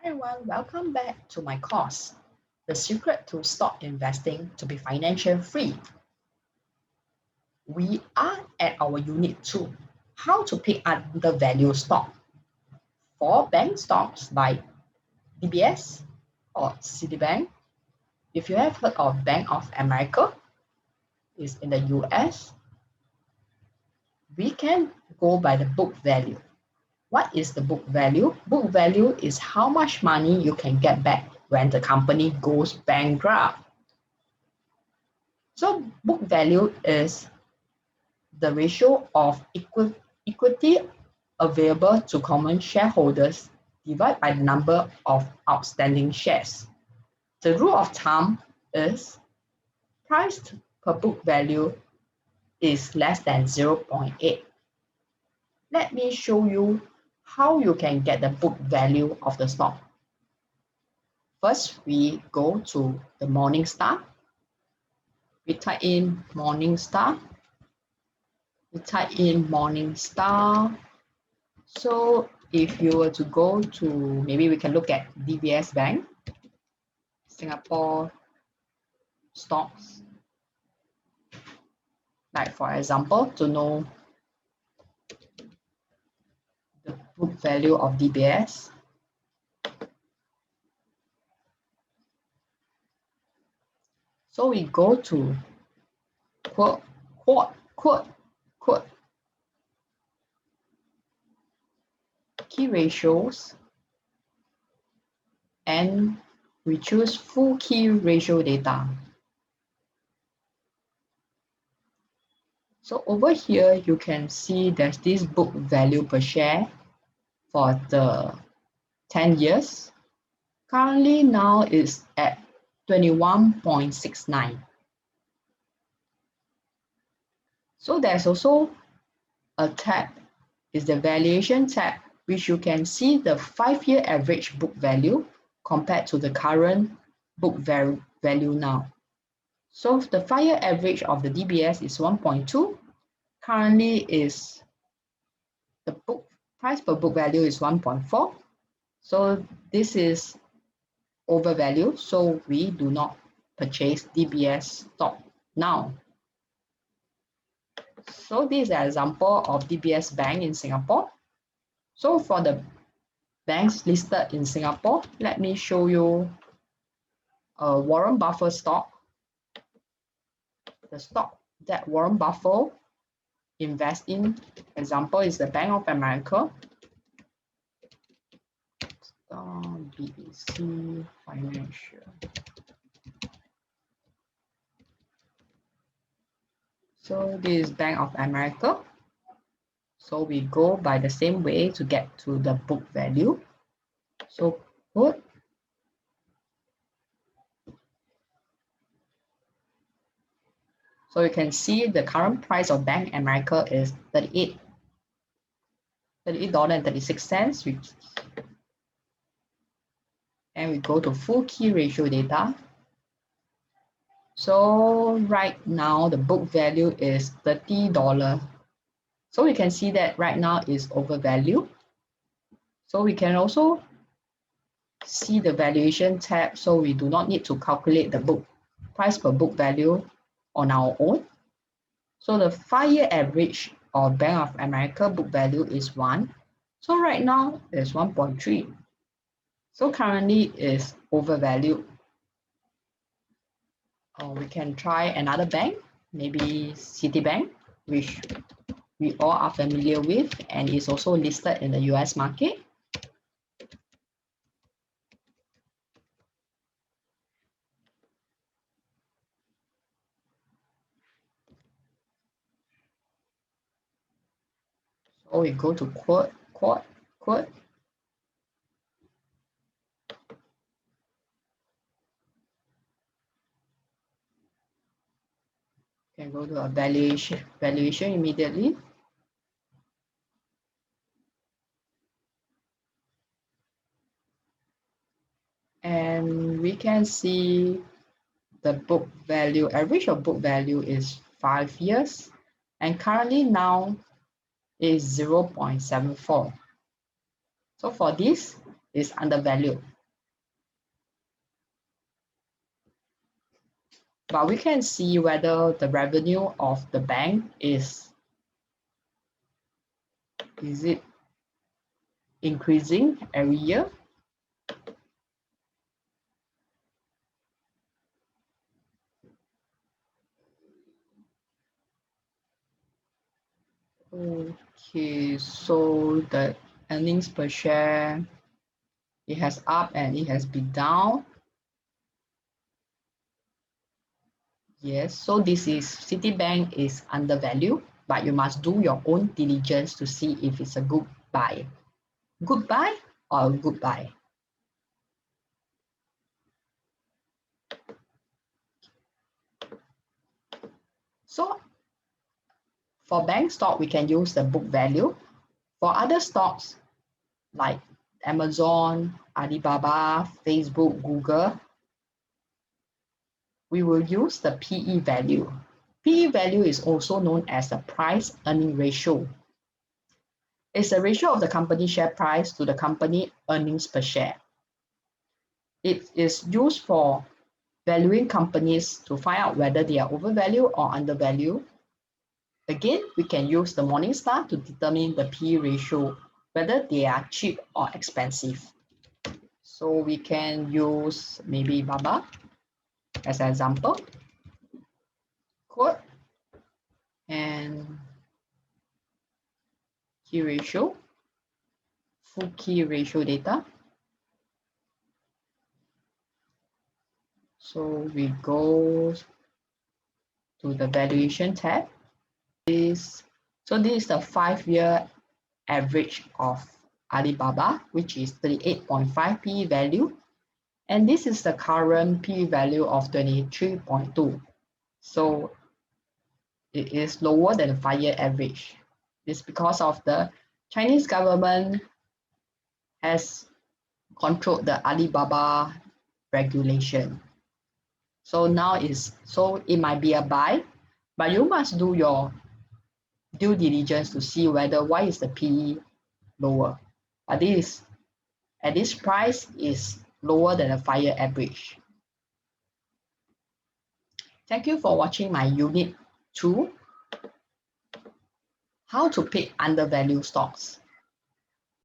Hi everyone, welcome back to my course, The Secret to Stock Investing to be Financial Free. We are at our Unit 2, How to Pick Undervalued Stock. For bank stocks like BVPS or Citibank, if you have heard of Bank of America, it's in the US, we can go by the book value. What is the book value? Book value is how much money you can get back when the company goes bankrupt. So book value is the ratio of equity available to common shareholders divided by the number of outstanding shares. The rule of thumb is price per book value is less than 0.8. Let me show you how you can get the book value of the stock. First, we go to the Morningstar. We type in Morningstar. So if you were to go to, maybe we can look at DBS Bank, Singapore stocks. Like for example, to know the book value of DBS. So we go to quote, key ratios, and we choose full key ratio data. So over here, you can see there's this book value per share for the 10 years. Currently now is at 21.69. So there's also a tab, is the valuation tab, which you can see the 5-year average book value compared to the current book value now. So the 5-year average of the DBS is 1.2. Currently is the book price per book value is 1.4. So this is overvalued. So we do not purchase DBS stock now. So this is an example of DBS Bank in Singapore. So for the banks listed in Singapore, let me show you a Warren Buffett stock. The stock that Warren Buffett invests in, example, is the Bank of America. BEC Financial. So this is Bank of America. So we go by the same way to get to the book value. So put so you can see the current price of Bank America is $38.36. And we go to full key ratio data. So right now the book value is $30. So we can see that right now is overvalued. So we can also see the valuation tab, so we do not need to calculate the book price per book value on our own. So the 5-year average of Bank of America book value is 1. So right now it's 1.3. So currently is overvalued. We can try another bank, maybe Citibank, which we all are familiar with and is also listed in the US market. So we go to quote. Can go to a valuation immediately. And we can see the book value, average of book value is 5 years. And currently now is 0.74. So for this is undervalued. But we can see whether the revenue of the bank is it increasing every year. Okay, so the earnings per share, it has up and it has been down. Yes, so this is Citibank is undervalued, but you must do your own diligence to see if it's a good buy. Good buy or good buy. So for bank stock, we can use the book value. For other stocks like Amazon, Alibaba, Facebook, Google, we will use the PE value. PE value is also known as the price earning ratio. It's the ratio of the company share price to the company earnings per share. It is used for valuing companies to find out whether they are overvalued or undervalued. Again, we can use the Morningstar to determine the PE ratio, whether they are cheap or expensive. So we can use maybe Baba as an example, quote, and key ratio, full key ratio data. So we go to the valuation tab. So this is the 5-year average of Alibaba, which is 38.5 PE value. And this is the current PE value of 23.2. So it is lower than the 5-year average. It's because of the Chinese government has controlled the Alibaba regulation. So now it might be a buy, but you must do your due diligence to see whether why is the PE lower. But this at this price is lower than a 5-year average. Thank you for watching my unit 2, how to pick undervalued stocks.